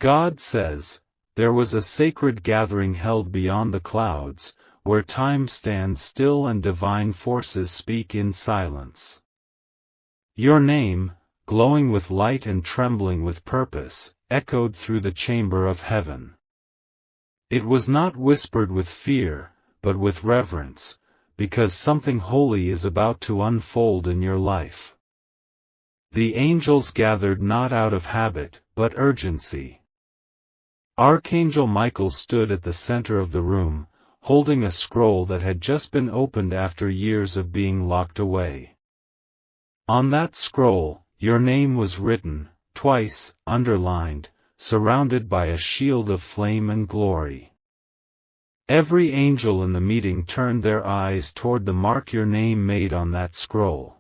God says, there was a sacred gathering held beyond the clouds, where time stands still and divine forces speak in silence. Your name, glowing with light and trembling with purpose, echoed through the chamber of heaven. It was not whispered with fear, but with reverence, because something holy is about to unfold in your life. The angels gathered not out of habit, but urgency. Archangel Michael stood at the center of the room, holding a scroll that had just been opened after years of being locked away. On that scroll, your name was written, twice, underlined, surrounded by a shield of flame and glory. Every angel in the meeting turned their eyes toward the mark your name made on that scroll.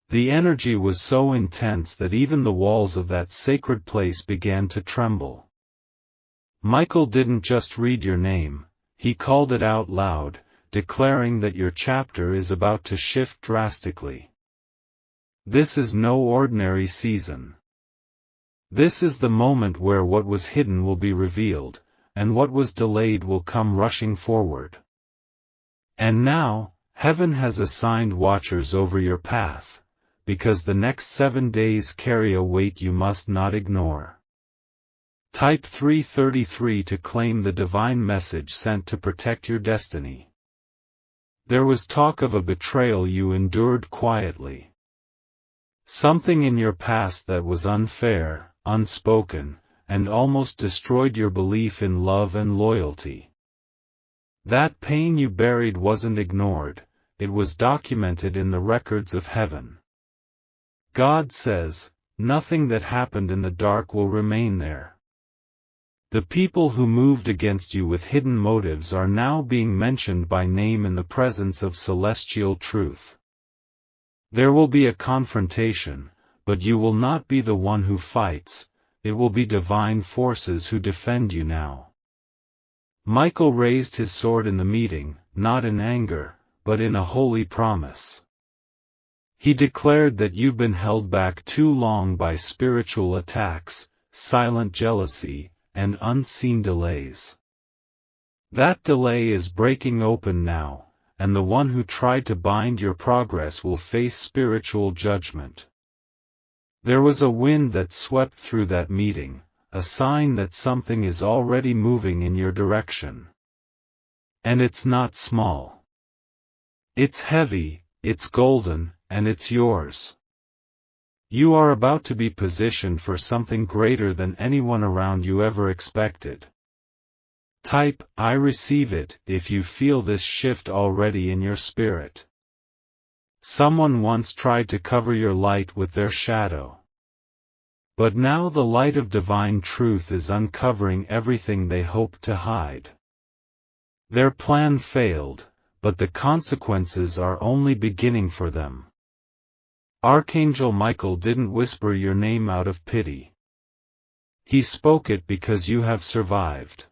The energy was so intense that even the walls of that sacred place began to tremble. Michael didn't just read your name, he called it out loud, declaring that your chapter is about to shift drastically. This is no ordinary season. This is the moment where what was hidden will be revealed, and what was delayed will come rushing forward. And now, heaven has assigned watchers over your path, because the next 7 days carry a weight you must not ignore. Type 333 to claim the divine message sent to protect your destiny. There was talk of a betrayal you endured quietly. Something in your past that was unfair, unspoken, and almost destroyed your belief in love and loyalty. That pain you buried wasn't ignored, it was documented in the records of heaven. God says, nothing that happened in the dark will remain there. The people who moved against you with hidden motives are now being mentioned by name in the presence of celestial truth. There will be a confrontation, but you will not be the one who fights. It will be divine forces who defend you now. Michael raised his sword in the meeting, not in anger, but in a holy promise. He declared that you've been held back too long by spiritual attacks, silent jealousy, and unseen delays. That delay is breaking open now, and the one who tried to bind your progress will face spiritual judgment. There was a wind that swept through that meeting, a sign that something is already moving in your direction. And it's not small. It's heavy, it's golden, and it's yours. You are about to be positioned for something greater than anyone around you ever expected. Type, I receive it, if you feel this shift already in your spirit. Someone once tried to cover your light with their shadow. But now the light of divine truth is uncovering everything they hoped to hide. Their plan failed, but the consequences are only beginning for them. Archangel Michael didn't whisper your name out of pity. He spoke it because you have survived.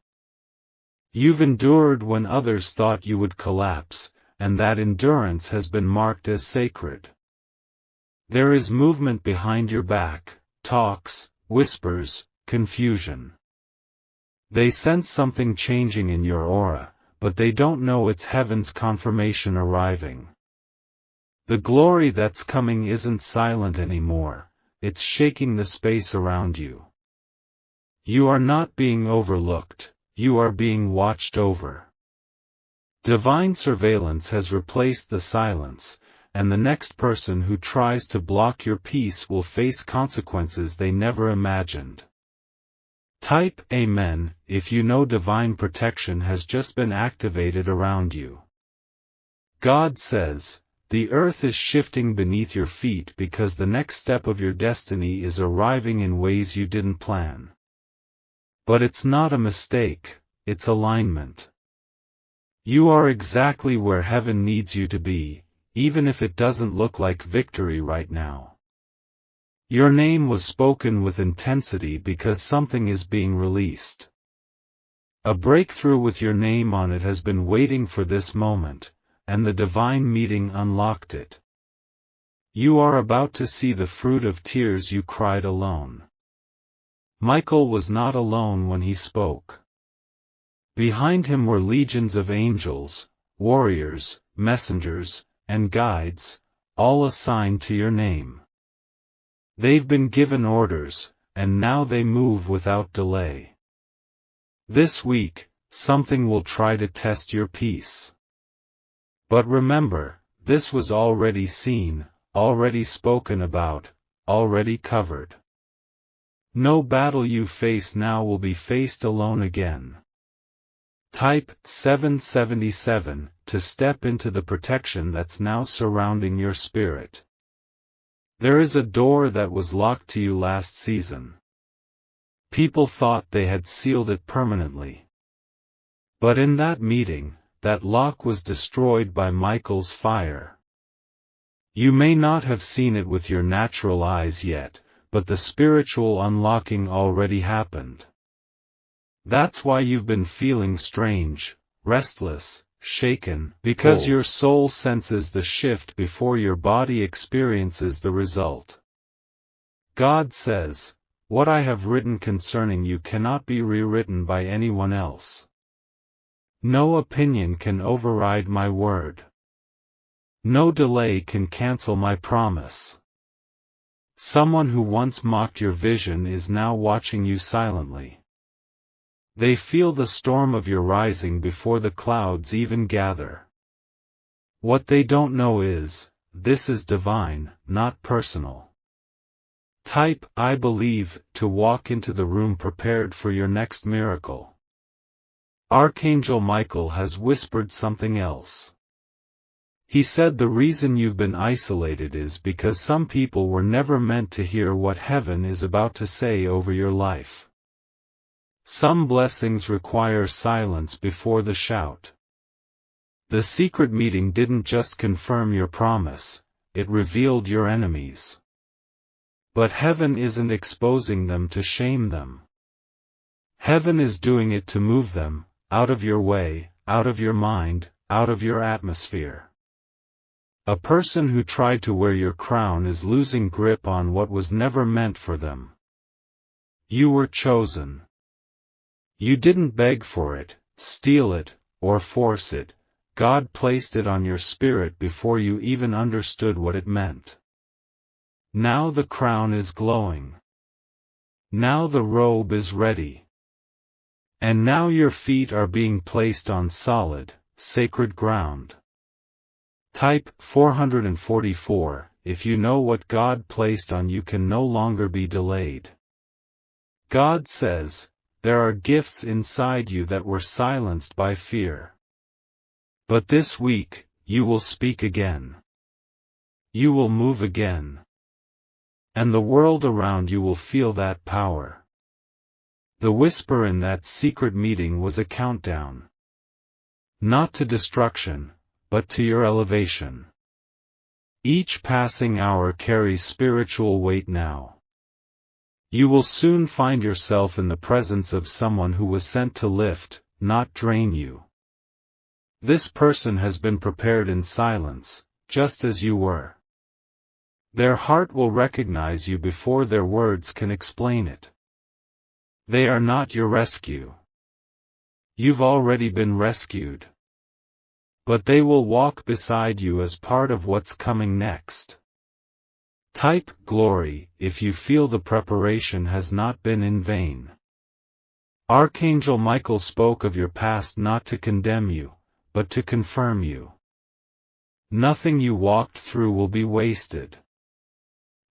You've endured when others thought you would collapse, and that endurance has been marked as sacred. There is movement behind your back, talks, whispers, confusion. They sense something changing in your aura, but they don't know it's heaven's confirmation arriving. The glory that's coming isn't silent anymore, it's shaking the space around you. You are not being overlooked, you are being watched over. Divine surveillance has replaced the silence, and the next person who tries to block your peace will face consequences they never imagined. Type Amen if you know divine protection has just been activated around you. God says, the earth is shifting beneath your feet because the next step of your destiny is arriving in ways you didn't plan. But it's not a mistake, it's alignment. You are exactly where heaven needs you to be, even if it doesn't look like victory right now. Your name was spoken with intensity because something is being released. A breakthrough with your name on it has been waiting for this moment, and the divine meeting unlocked it. You are about to see the fruit of tears you cried alone. Michael was not alone when he spoke. Behind him were legions of angels, warriors, messengers, and guides, all assigned to your name. They've been given orders, and now they move without delay. This week, something will try to test your peace. But remember, this was already seen, already spoken about, already covered. No battle you face now will be faced alone again. Type 777 to step into the protection that's now surrounding your spirit. There is a door that was locked to you last season. People thought they had sealed it permanently. But in that meeting, that lock was destroyed by Michael's fire. You may not have seen it with your natural eyes yet, but the spiritual unlocking already happened. That's why you've been feeling strange, restless, shaken, because your soul senses the shift before your body experiences the result. God says, "What I have written concerning you cannot be rewritten by anyone else. No opinion can override my word. No delay can cancel my promise." Someone who once mocked your vision is now watching you silently. They feel the storm of your rising before the clouds even gather. What they don't know is, this is divine, not personal. Type "I believe" to walk into the room prepared for your next miracle. Archangel Michael has whispered something else. He said the reason you've been isolated is because some people were never meant to hear what heaven is about to say over your life. Some blessings require silence before the shout. The secret meeting didn't just confirm your promise, it revealed your enemies. But heaven isn't exposing them to shame them. Heaven is doing it to move them, out of your way, out of your mind, out of your atmosphere. A person who tried to wear your crown is losing grip on what was never meant for them. You were chosen. You didn't beg for it, steal it, or force it. God placed it on your spirit before you even understood what it meant. Now the crown is glowing. Now the robe is ready. And now your feet are being placed on solid, sacred ground. Type 444, if you know what God placed on you can no longer be delayed. God says, there are gifts inside you that were silenced by fear. But this week, you will speak again. You will move again. And the world around you will feel that power. The whisper in that secret meeting was a countdown. Not to destruction, but to your elevation. Each passing hour carries spiritual weight now. You will soon find yourself in the presence of someone who was sent to lift, not drain you. This person has been prepared in silence, just as you were. Their heart will recognize you before their words can explain it. They are not your rescue. You've already been rescued. But they will walk beside you as part of what's coming next. Type glory if you feel the preparation has not been in vain. Archangel Michael spoke of your past not to condemn you, but to confirm you. Nothing you walked through will be wasted.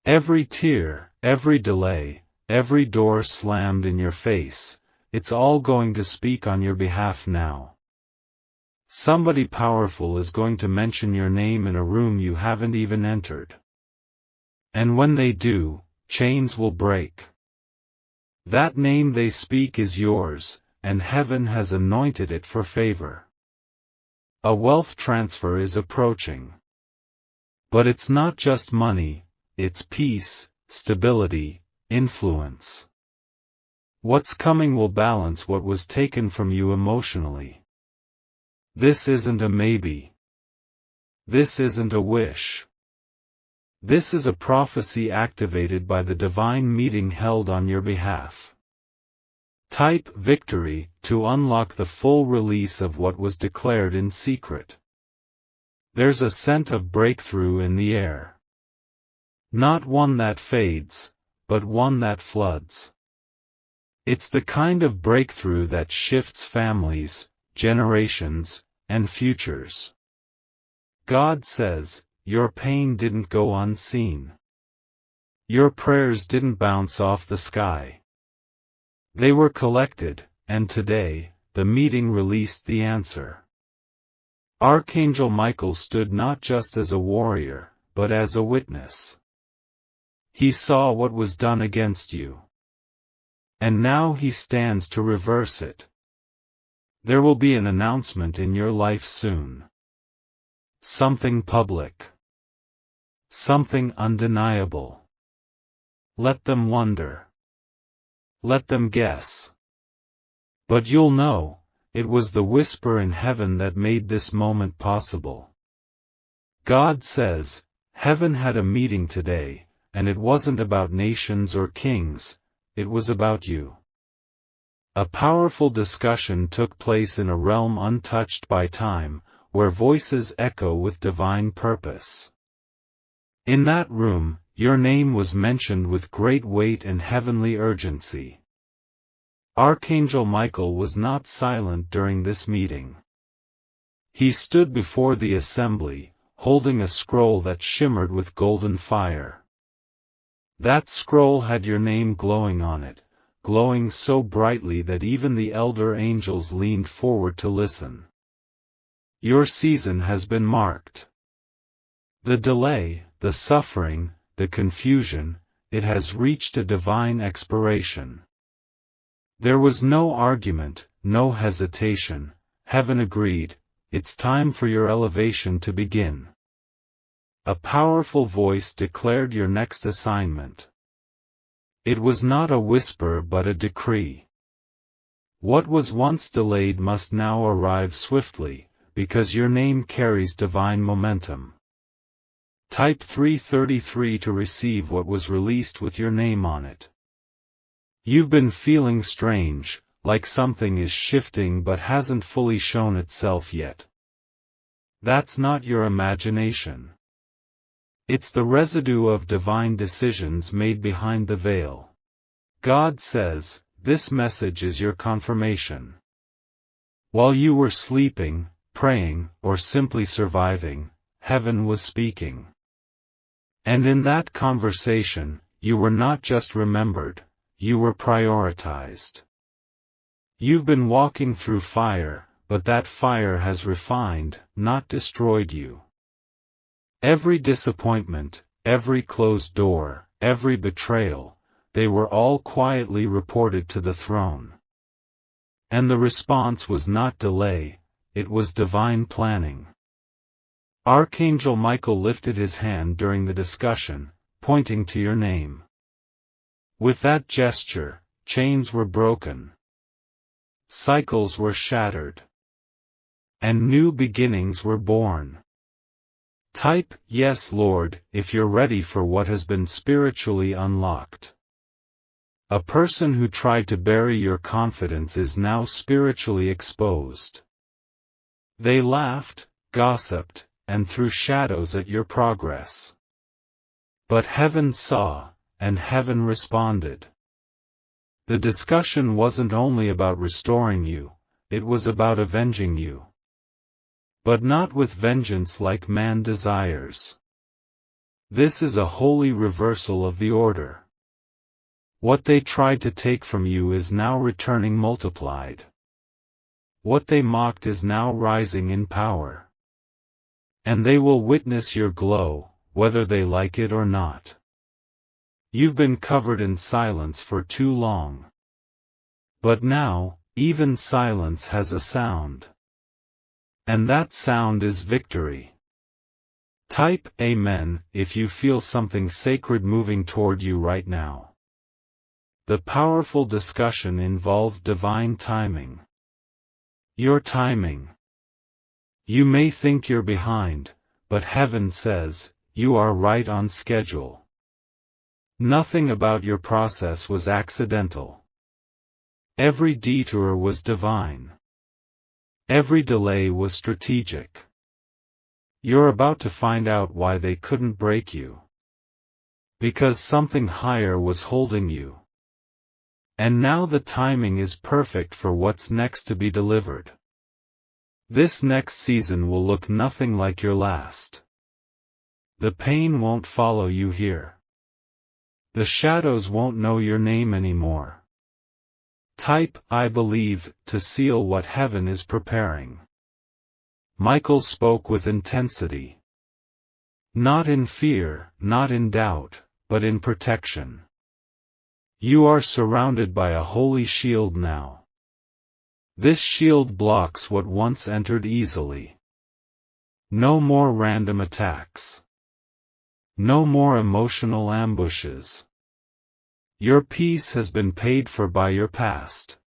Every tear, every delay, every door slammed in your face, it's all going to speak on your behalf now. Somebody powerful is going to mention your name in a room you haven't even entered. And when they do, chains will break. That name they speak is yours, and heaven has anointed it for favor. A wealth transfer is approaching. But it's not just money, it's peace, stability, influence. What's coming will balance what was taken from you emotionally. This isn't a maybe. This isn't a wish. This is a prophecy activated by the divine meeting held on your behalf. Type victory to unlock the full release of what was declared in secret. There's a scent of breakthrough in the air. Not one that fades, but one that floods. It's the kind of breakthrough that shifts families, generations, and futures. God says, your pain didn't go unseen. Your prayers didn't bounce off the sky. They were collected, and today, the meeting released the answer. Archangel Michael stood not just as a warrior, but as a witness. He saw what was done against you. And now he stands to reverse it. There will be an announcement in your life soon. Something public. Something undeniable. Let them wonder. Let them guess. But you'll know, it was the whisper in heaven that made this moment possible. God says, heaven had a meeting today, and it wasn't about nations or kings, it was about you. A powerful discussion took place in a realm untouched by time, where voices echo with divine purpose. In that room, your name was mentioned with great weight and heavenly urgency. Archangel Michael was not silent during this meeting. He stood before the assembly, holding a scroll that shimmered with golden fire. That scroll had your name glowing on it, glowing so brightly that even the elder angels leaned forward to listen. Your season has been marked. The delay, the suffering, the confusion, it has reached a divine expiration. There was no argument, no hesitation. Heaven agreed, it's time for your elevation to begin. A powerful voice declared your next assignment. It was not a whisper but a decree. What was once delayed must now arrive swiftly, because your name carries divine momentum. Type 333 to receive what was released with your name on it. You've been feeling strange, like something is shifting but hasn't fully shown itself yet. That's not your imagination. It's the residue of divine decisions made behind the veil. God says, this message is your confirmation. While you were sleeping, praying, or simply surviving, heaven was speaking. And in that conversation, you were not just remembered, you were prioritized. You've been walking through fire, but that fire has refined, not destroyed you. Every disappointment, every closed door, every betrayal, they were all quietly reported to the throne. And the response was not delay, it was divine planning. Archangel Michael lifted his hand during the discussion, pointing to your name. With that gesture, chains were broken. Cycles were shattered. And new beginnings were born. Type, yes Lord, if you're ready for what has been spiritually unlocked. A person who tried to bury your confidence is now spiritually exposed. They laughed, gossiped, and threw shadows at your progress. But heaven saw, and heaven responded. The discussion wasn't only about restoring you, it was about avenging you. But not with vengeance like man desires. This is a holy reversal of the order. What they tried to take from you is now returning multiplied. What they mocked is now rising in power. And they will witness your glow, whether they like it or not. You've been covered in silence for too long. But now, even silence has a sound. And that sound is victory. Type Amen if you feel something sacred moving toward you right now. The powerful discussion involved divine timing. Your timing. You may think you're behind, but heaven says, you are right on schedule. Nothing about your process was accidental. Every detour was divine. Every delay was strategic. You're about to find out why they couldn't break you. Because something higher was holding you. And now the timing is perfect for what's next to be delivered. This next season will look nothing like your last. The pain won't follow you here. The shadows won't know your name anymore. Type "I believe" to seal what heaven is preparing. Michael spoke with intensity. Not in fear, not in doubt, but in protection. You are surrounded by a holy shield now. This shield blocks what once entered easily. No more random attacks. No more emotional ambushes. Your peace has been paid for by your past.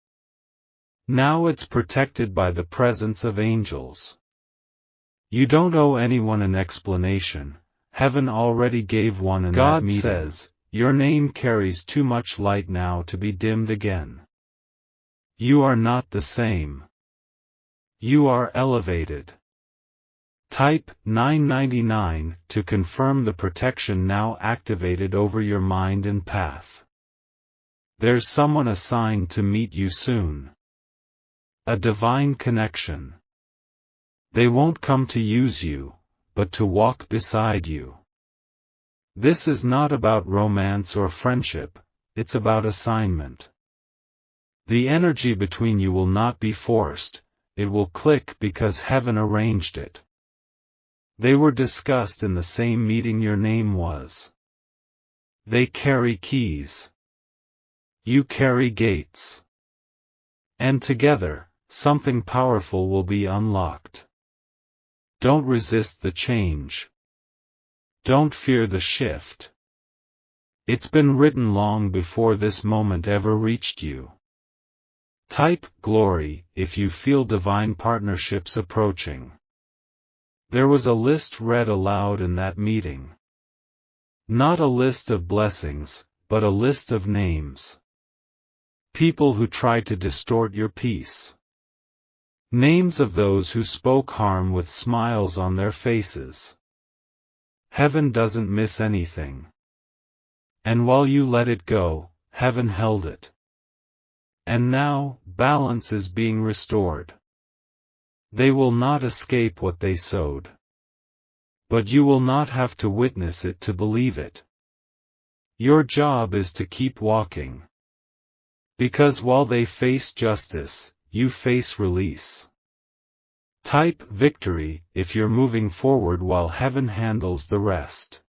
Now it's protected by the presence of angels. You don't owe anyone an explanation. Heaven already gave one in that meeting. God says, your name carries too much light now to be dimmed again. You are not the same. You are elevated. Type 999 to confirm the protection now activated over your mind and path. There's someone assigned to meet you soon. A divine connection. They won't come to use you, but to walk beside you. This is not about romance or friendship, it's about assignment. The energy between you will not be forced, it will click because heaven arranged it. They were discussed in the same meeting your name was. They carry keys. You carry gates. And together, something powerful will be unlocked. Don't resist the change. Don't fear the shift. It's been written long before this moment ever reached you. Type "glory" if you feel divine partnerships approaching. There was a list read aloud in that meeting. Not a list of blessings, but a list of names. People who tried to distort your peace. Names of those who spoke harm with smiles on their faces. Heaven doesn't miss anything. And while you let it go, heaven held it. And now, balance is being restored. They will not escape what they sowed. But you will not have to witness it to believe it. Your job is to keep walking. Because while they face justice, you face release. Type "victory" if you're moving forward while heaven handles the rest.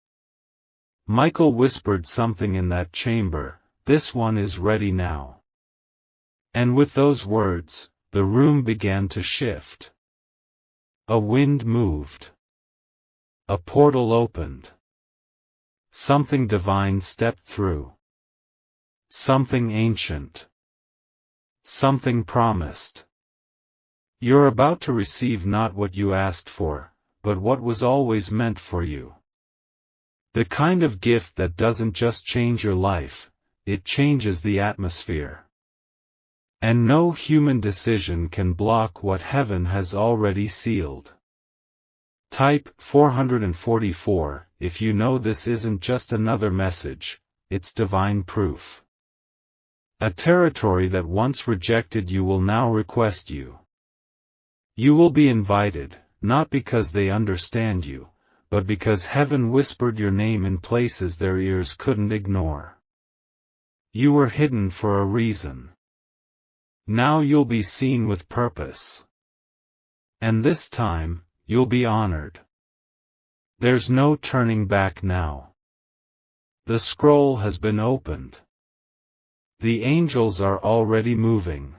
Michael whispered something in that chamber, "This one is ready now." And with those words, the room began to shift. A wind moved. A portal opened. Something divine stepped through. Something ancient. Something promised. You're about to receive not what you asked for, but what was always meant for you. The kind of gift that doesn't just change your life, it changes the atmosphere. And no human decision can block what heaven has already sealed. Type 444 if you know this isn't just another message, it's divine proof. A territory that once rejected you will now request you. You will be invited, not because they understand you, but because heaven whispered your name in places their ears couldn't ignore. You were hidden for a reason. Now you'll be seen with purpose. And this time, you'll be honored. There's no turning back now. The scroll has been opened. The angels are already moving.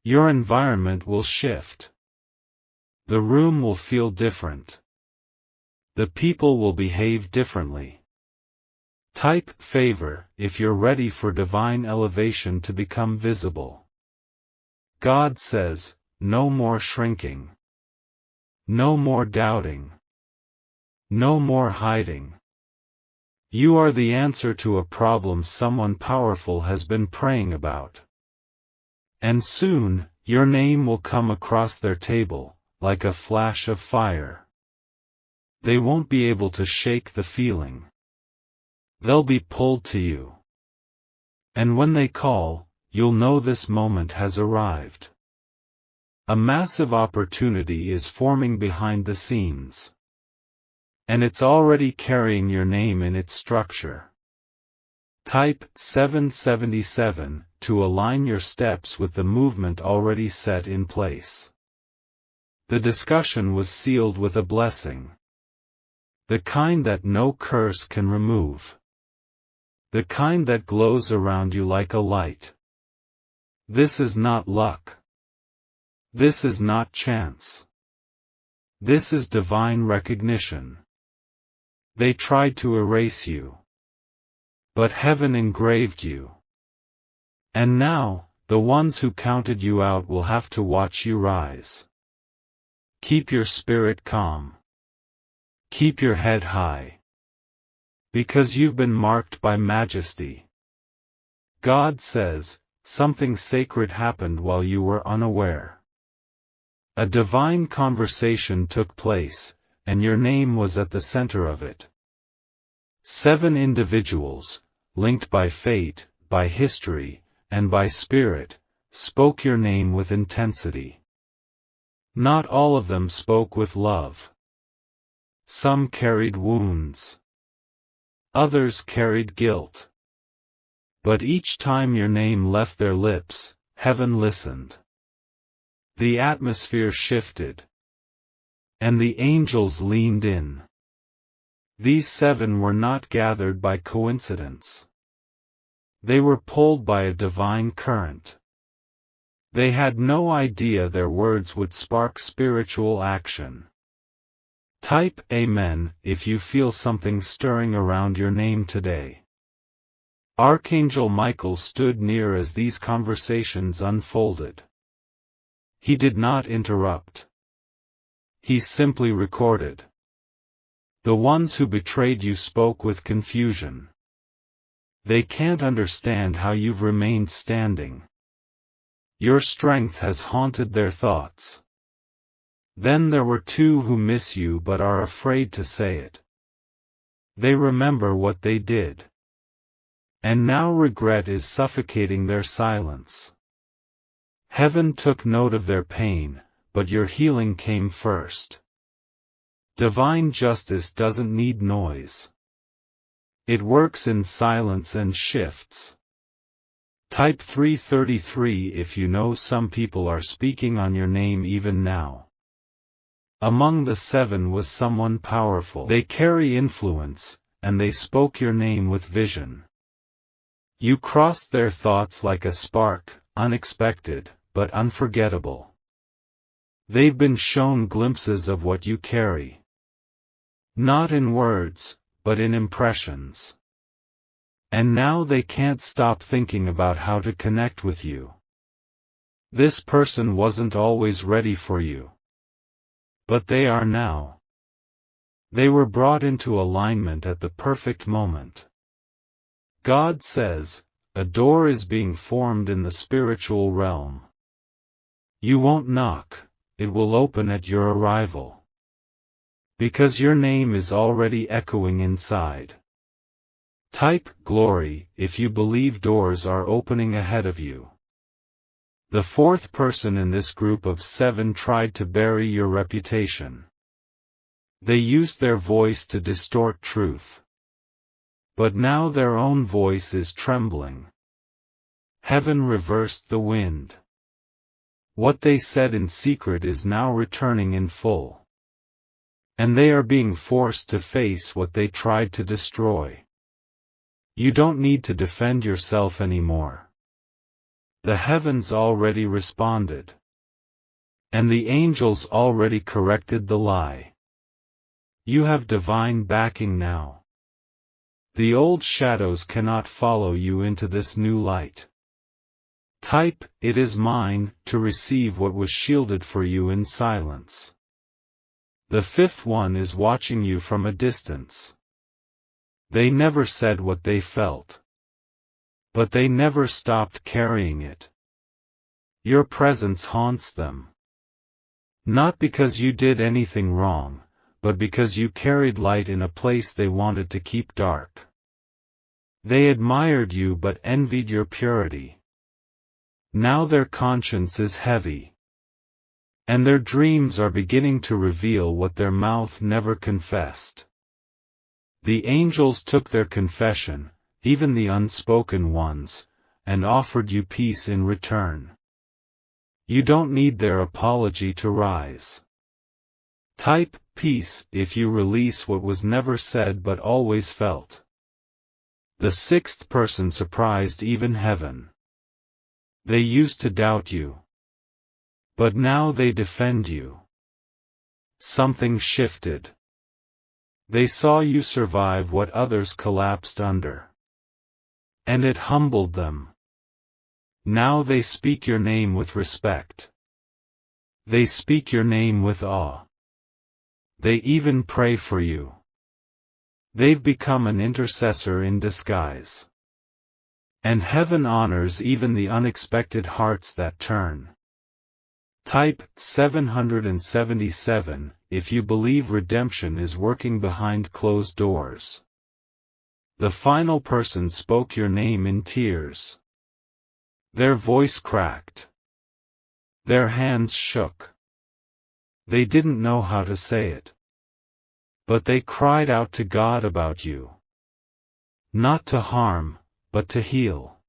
Your environment will shift. The room will feel different. The people will behave differently. Type "favor" if you're ready for divine elevation to become visible. God says, no more shrinking. No more doubting. No more hiding. You are the answer to a problem someone powerful has been praying about. And soon, your name will come across their table, like a flash of fire. They won't be able to shake the feeling. They'll be pulled to you. And when they call, you'll know this moment has arrived. A massive opportunity is forming behind the scenes. And it's already carrying your name in its structure. Type 777 to align your steps with the movement already set in place. The discussion was sealed with a blessing. The kind that no curse can remove. The kind that glows around you like a light. This is not luck. This is not chance. This is divine recognition. They tried to erase you. But heaven engraved you. And now, the ones who counted you out will have to watch you rise. Keep your spirit calm. Keep your head high. Because you've been marked by majesty. God says, something sacred happened while you were unaware. A divine conversation took place, and your name was at the center of it. 7 individuals, linked by fate, by history, and by spirit, spoke your name with intensity. Not all of them spoke with love. Some carried wounds. Others carried guilt. But each time your name left their lips, heaven listened. The atmosphere shifted. And the angels leaned in. These 7 were not gathered by coincidence. They were pulled by a divine current. They had no idea their words would spark spiritual action. Type Amen if you feel something stirring around your name today. Archangel Michael stood near as these conversations unfolded. He did not interrupt. He simply recorded. The ones who betrayed you spoke with confusion. They can't understand how you've remained standing. Your strength has haunted their thoughts. Then there were 2 who miss you but are afraid to say it. They remember what they did. And now regret is suffocating their silence. Heaven took note of their pain, but your healing came first. Divine justice doesn't need noise. It works in silence and shifts. Type 333 if you know some people are speaking on your name even now. Among the 7 was someone powerful. They carry influence, and they spoke your name with vision. You crossed their thoughts like a spark, unexpected, but unforgettable. They've been shown glimpses of what you carry. Not in words, but in impressions. And now they can't stop thinking about how to connect with you. This person wasn't always ready for you. But they are now. They were brought into alignment at the perfect moment. God says, a door is being formed in the spiritual realm. You won't knock, it will open at your arrival. Because your name is already echoing inside. Type glory if you believe doors are opening ahead of you. The 4th person in this group of 7 tried to bury your reputation. They used their voice to distort truth. But now their own voice is trembling. Heaven reversed the wind. What they said in secret is now returning in full. And they are being forced to face what they tried to destroy. You don't need to defend yourself anymore. The heavens already responded. And the angels already corrected the lie. You have divine backing now. The old shadows cannot follow you into this new light. Type, it is mine, to receive what was shielded for you in silence. The 5th one is watching you from a distance. They never said what they felt. But they never stopped carrying it. Your presence haunts them. Not because you did anything wrong, but because you carried light in a place they wanted to keep dark. They admired you but envied your purity. Now their conscience is heavy. And their dreams are beginning to reveal what their mouth never confessed. The angels took their confession, even the unspoken ones, and offered you peace in return. You don't need their apology to rise. Type peace if you release what was never said but always felt. The sixth person surprised even heaven. They used to doubt you. But now they defend you. Something shifted. They saw you survive what others collapsed under. And it humbled them. Now they speak your name with respect. They speak your name with awe. They even pray for you. They've become an intercessor in disguise. And heaven honors even the unexpected hearts that turn. Type 777 if you believe redemption is working behind closed doors. The final person spoke your name in tears. Their voice cracked. Their hands shook. They didn't know how to say it. But they cried out to God about you. Not to harm, but to heal.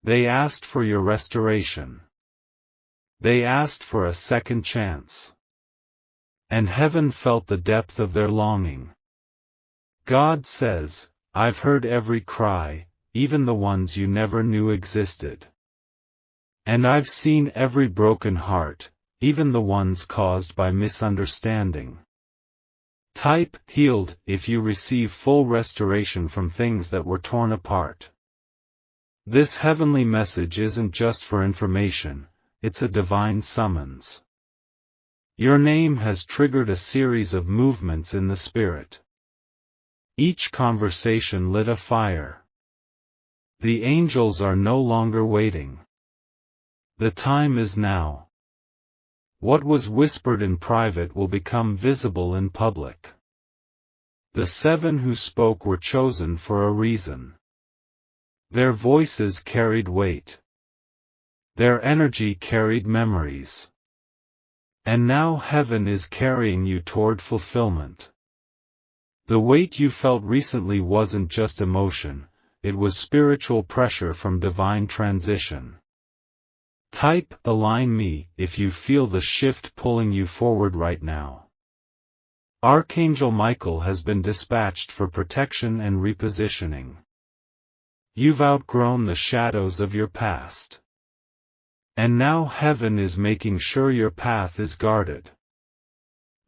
They asked for your restoration. They asked for a second chance. And heaven felt the depth of their longing. God says, I've heard every cry, even the ones you never knew existed. And I've seen every broken heart, even the ones caused by misunderstanding. Type healed if you receive full restoration from things that were torn apart. This heavenly message isn't just for information, it's a divine summons. Your name has triggered a series of movements in the spirit. Each conversation lit a fire. The angels are no longer waiting. The time is now. What was whispered in private will become visible in public. The seven who spoke were chosen for a reason. Their voices carried weight. Their energy carried memories. And now heaven is carrying you toward fulfillment. The weight you felt recently wasn't just emotion, it was spiritual pressure from divine transition. Type align me if you feel the shift pulling you forward right now. Archangel Michael has been dispatched for protection and repositioning. You've outgrown the shadows of your past. And now heaven is making sure your path is guarded.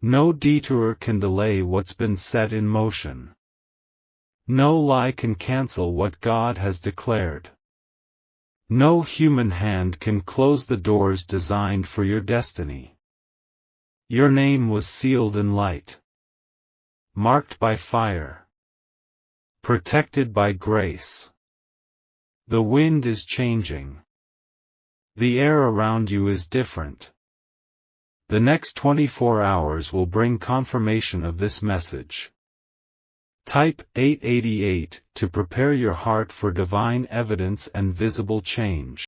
No detour can delay what's been set in motion. No lie can cancel what God has declared. No human hand can close the doors designed for your destiny. Your name was sealed in light. Marked by fire. Protected by grace. The wind is changing. The air around you is different. The next 24 hours will bring confirmation of this message. Type 888 to prepare your heart for divine evidence and visible change.